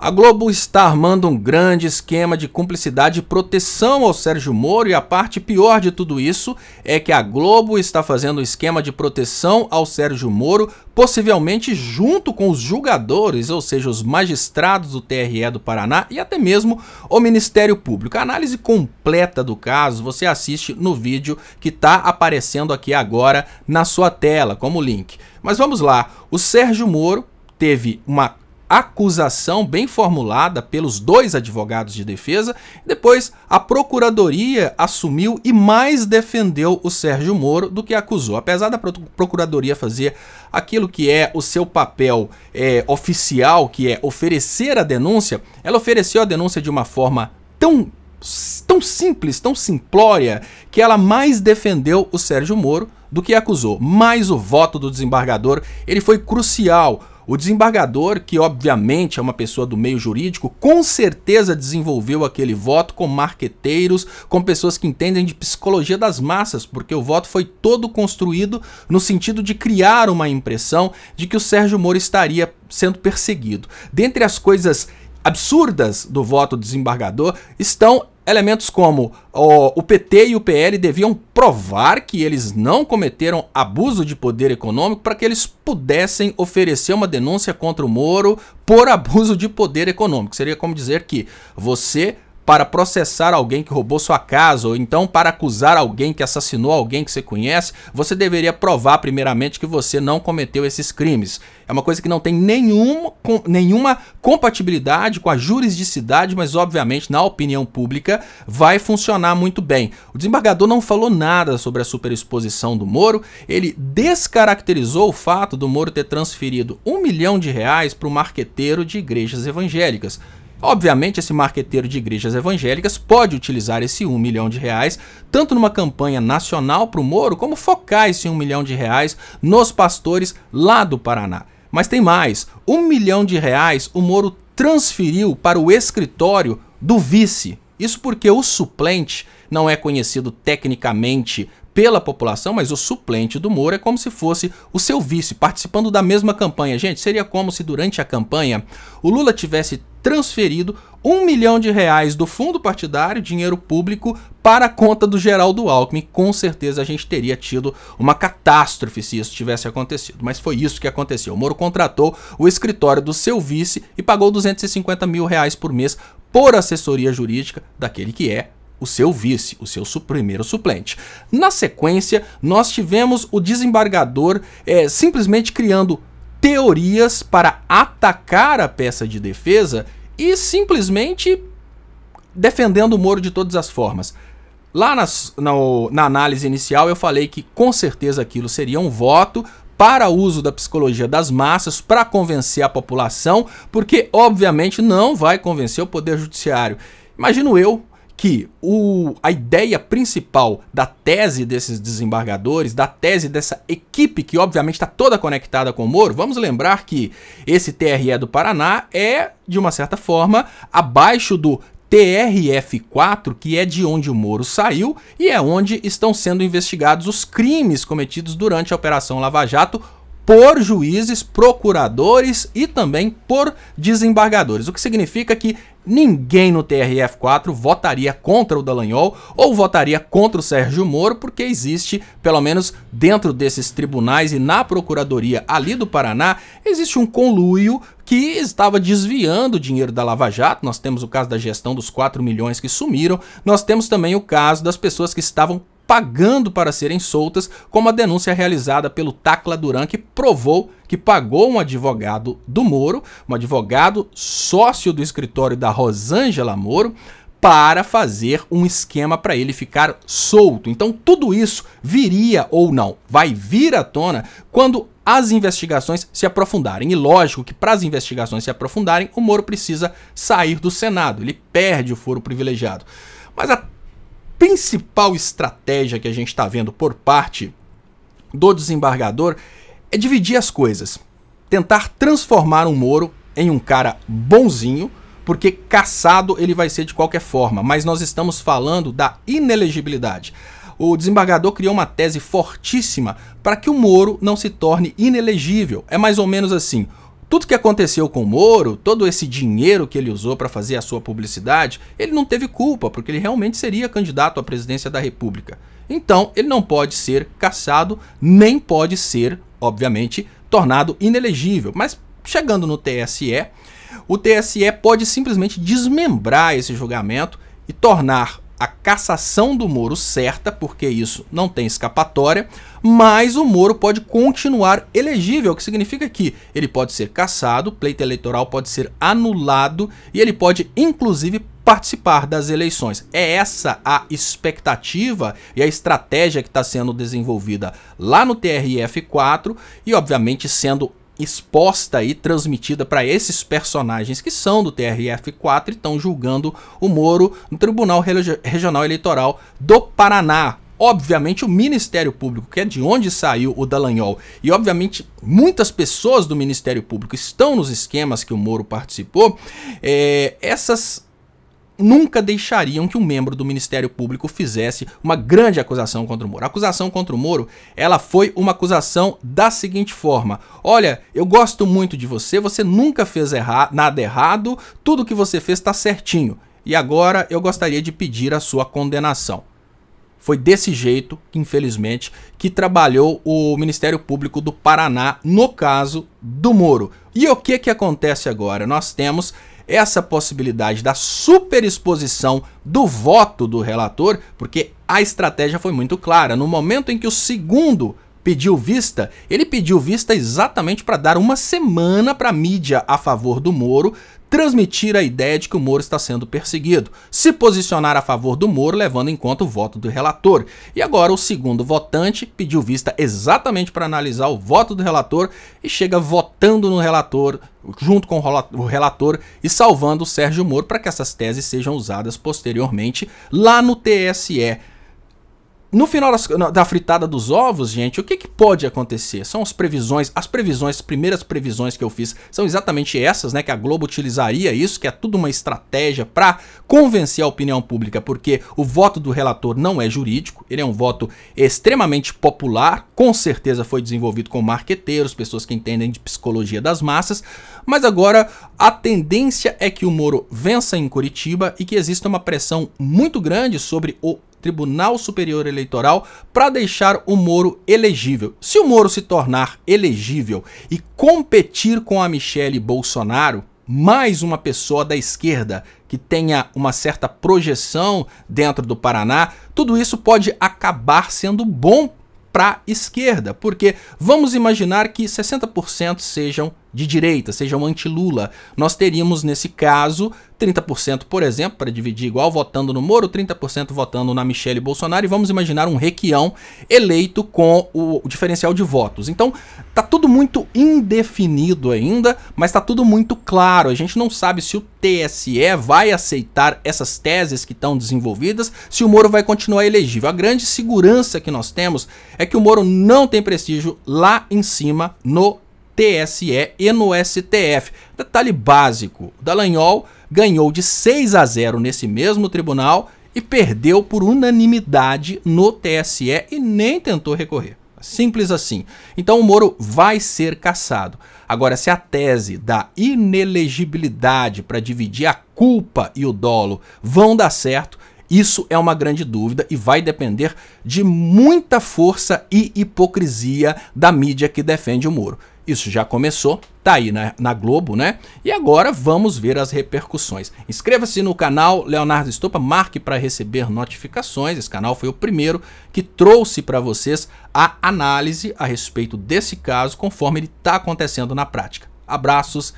A Globo está armando um grande esquema de cumplicidade e proteção ao Sérgio Moro, e a parte pior de tudo isso é que a Globo está fazendo um esquema de proteção ao Sérgio Moro, possivelmente junto com os julgadores, ou seja, os magistrados do TRE do Paraná e até mesmo o Ministério Público. A análise completa do caso você assiste no vídeo que está aparecendo aqui agora na sua tela como link. Mas vamos lá, o Sérgio Moro teve uma acusação bem formulada pelos dois advogados de defesa, depois a Procuradoria assumiu e mais defendeu o Sérgio Moro do que acusou. Apesar da Procuradoria fazer aquilo que é o seu papel oficial, que é oferecer a denúncia, ela ofereceu a denúncia de uma forma tão simples, tão simplória, que ela mais defendeu o Sérgio Moro do que acusou. Mas o voto do desembargador, ele foi crucial. O desembargador, que obviamente é uma pessoa do meio jurídico, com certeza desenvolveu aquele voto com marqueteiros, com pessoas que entendem de psicologia das massas, porque o voto foi todo construído no sentido de criar uma impressão de que o Sérgio Moro estaria sendo perseguido. Dentre as coisas absurdas do voto do desembargador estão elementos como o PT e o PL deviam provar que eles não cometeram abuso de poder econômico para que eles pudessem oferecer uma denúncia contra o Moro por abuso de poder econômico. Seria como dizer que você, para processar alguém que roubou sua casa, ou então para acusar alguém que assassinou alguém que você conhece, você deveria provar primeiramente que você não cometeu esses crimes. É uma coisa que não tem nenhuma compatibilidade com a juridicidade, mas obviamente na opinião pública vai funcionar muito bem. O desembargador não falou nada sobre a superexposição do Moro, ele descaracterizou o fato do Moro ter transferido R$1 milhão para o marqueteiro de igrejas evangélicas. Obviamente, esse marqueteiro de igrejas evangélicas pode utilizar esse R$1 milhão tanto numa campanha nacional para o Moro, como focar esse R$1 milhão nos pastores lá do Paraná. Mas tem mais, R$1 milhão o Moro transferiu para o escritório do vice. Isso porque o suplente não é conhecido tecnicamente pela população, mas o suplente do Moro é como se fosse o seu vice, participando da mesma campanha. Gente, seria como se durante a campanha o Lula tivesse transferido R$1 milhão do fundo partidário, dinheiro público, para a conta do Geraldo Alckmin. Com certeza a gente teria tido uma catástrofe se isso tivesse acontecido, mas foi isso que aconteceu. O Moro contratou o escritório do seu vice e pagou R$250 mil por mês por assessoria jurídica daquele que é o seu vice, o seu primeiro suplente. Na sequência, nós tivemos o desembargador simplesmente criando teorias para atacar a peça de defesa e simplesmente defendendo o Moro de todas as formas. Lá na análise inicial eu falei que com certeza aquilo seria um voto para uso da psicologia das massas, para convencer a população, porque obviamente não vai convencer o Poder Judiciário. Imagino eu que a ideia principal da tese desses desembargadores, da tese dessa equipe que obviamente está toda conectada com o Moro, vamos lembrar que esse TRE do Paraná é, de uma certa forma, abaixo do TRF4, que é de onde o Moro saiu e é onde estão sendo investigados os crimes cometidos durante a Operação Lava Jato por juízes, procuradores e também por desembargadores. O que significa que ninguém no TRF4 votaria contra o Dallagnol ou votaria contra o Sérgio Moro, porque existe, pelo menos dentro desses tribunais e na Procuradoria ali do Paraná, existe um conluio que estava desviando o dinheiro da Lava Jato. Nós temos o caso da gestão dos 4 milhões que sumiram, nós temos também o caso das pessoas que estavam pagando para serem soltas, como a denúncia realizada pelo Tacla Duran, que provou que pagou um advogado do Moro, um advogado sócio do escritório da Rosângela Moro, para fazer um esquema para ele ficar solto. Então tudo isso viria ou não, vai vir à tona quando as investigações se aprofundarem. E lógico que para as investigações se aprofundarem, o Moro precisa sair do Senado, ele perde o foro privilegiado. Mas a principal estratégia que a gente está vendo por parte do desembargador é dividir as coisas, tentar transformar o Moro em um cara bonzinho, porque caçado ele vai ser de qualquer forma, mas nós estamos falando da inelegibilidade. O desembargador criou uma tese fortíssima para que o Moro não se torne inelegível. É mais ou menos assim: Tudo que aconteceu com o Moro, todo esse dinheiro que ele usou para fazer a sua publicidade, ele não teve culpa, porque ele realmente seria candidato à presidência da República. Então, ele não pode ser cassado, nem pode ser, obviamente, tornado inelegível. Mas, chegando no TSE, o TSE pode simplesmente desmembrar esse julgamento e tornar a cassação do Moro certa, porque isso não tem escapatória, mas o Moro pode continuar elegível, o que significa que ele pode ser cassado, o pleito eleitoral pode ser anulado e ele pode, inclusive, participar das eleições. É essa a expectativa e a estratégia que está sendo desenvolvida lá no TRF4 e, obviamente, sendo exposta e transmitida para esses personagens que são do TRF4 e estão julgando o Moro no Tribunal Regional Eleitoral do Paraná. Obviamente o Ministério Público, que é de onde saiu o Dallagnol, e obviamente muitas pessoas do Ministério Público estão nos esquemas que o Moro participou, essas nunca deixariam que um membro do Ministério Público fizesse uma grande acusação contra o Moro. A acusação contra o Moro, ela foi uma acusação da seguinte forma: olha, eu gosto muito de você, você nunca fez nada errado, tudo que você fez está certinho, e agora eu gostaria de pedir a sua condenação. Foi desse jeito, infelizmente, que trabalhou o Ministério Público do Paraná no caso do Moro. E o que acontece agora? Nós temos essa possibilidade da superexposição do voto do relator, porque a estratégia foi muito clara. No momento em que o segundo pediu vista, ele pediu vista exatamente para dar uma semana para a mídia a favor do Moro transmitir a ideia de que o Moro está sendo perseguido, se posicionar a favor do Moro, levando em conta o voto do relator. E agora o segundo votante pediu vista exatamente para analisar o voto do relator e chega votando no relator, junto com o relator, e salvando o Sérgio Moro para que essas teses sejam usadas posteriormente lá no TSE. No final da fritada dos ovos, gente, o que pode acontecer? São as primeiras previsões que eu fiz são exatamente essas, né? Que a Globo utilizaria isso, que é tudo uma estratégia para convencer a opinião pública, porque o voto do relator não é jurídico, ele é um voto extremamente popular, com certeza foi desenvolvido com marqueteiros, pessoas que entendem de psicologia das massas, mas agora a tendência é que o Moro vença em Curitiba e que exista uma pressão muito grande sobre o Tribunal Superior Eleitoral para deixar o Moro elegível. Se o Moro se tornar elegível e competir com a Michelle Bolsonaro, mais uma pessoa da esquerda que tenha uma certa projeção dentro do Paraná, tudo isso pode acabar sendo bom para a esquerda, porque vamos imaginar que 60% sejam de direita, sejam anti-Lula. Nós teríamos, nesse caso, 30%, por exemplo, para dividir igual, votando no Moro, 30% votando na Michelle Bolsonaro, e vamos imaginar um Requião eleito com o diferencial de votos. Então, tá tudo muito indefinido ainda, mas tá tudo muito claro. A gente não sabe se o TSE vai aceitar essas teses que estão desenvolvidas, se o Moro vai continuar elegível. A grande segurança que nós temos é que o Moro não tem prestígio lá em cima no TSE e no STF. Detalhe básico: o Dallagnol ganhou de 6-0 nesse mesmo tribunal e perdeu por unanimidade no TSE e nem tentou recorrer. Simples assim. Então o Moro vai ser cassado. Agora, se a tese da inelegibilidade para dividir a culpa e o dolo vão dar certo, isso é uma grande dúvida e vai depender de muita força e hipocrisia da mídia que defende o Moro. Isso já começou, tá aí na Globo, né? E agora vamos ver as repercussões. Inscreva-se no canal Leonardo Estopa, marque para receber notificações. Esse canal foi o primeiro que trouxe para vocês a análise a respeito desse caso, conforme ele está acontecendo na prática. Abraços.